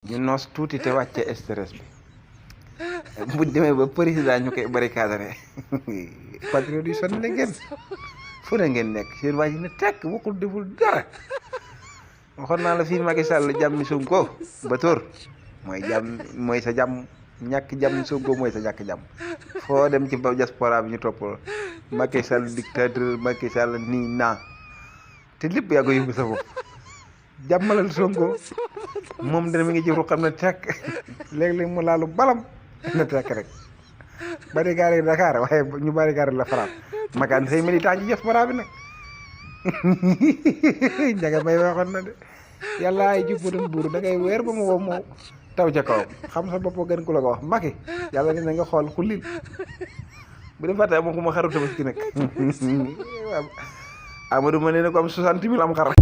ñu noos tuuti te wàcce stress bi buñ demee ba président ñu koy barricade patriote yi sonn la ngeen fu ne ngeen nekk seen waa ji ne tekk waxul deful dara waxoon naa la fii Macky Sall jàmmi Sonko ba tóor mooy jàmm mooy sa jàmm ñàkk jàmm Sonko mooy sa ñàkk jàmm foo dem ci ba diaspora bi ñu topp Macky Sall dictateur Macky Sall nii naa te lépp yaa ko yóbbu sa bopp jàmmalal Sonko moom dana mi ngi ci ru xam ne tekk léeg-léeg mu laalu balam na tekk rek barricade Dakar waaye ñu barricade la France makaan say militant ci diaspora bi nag njaga may waxoon na de yàlla ay jubbutam buur da ngay weer ba mu wow moo taw ca kawam xam sa bopp gën ku la ko wax Macky yàlla ne na nga xool xullil bu dee fàtte amoo ko ma xaru tabaski nag Amadou ma ne na ko am 60 000 am xar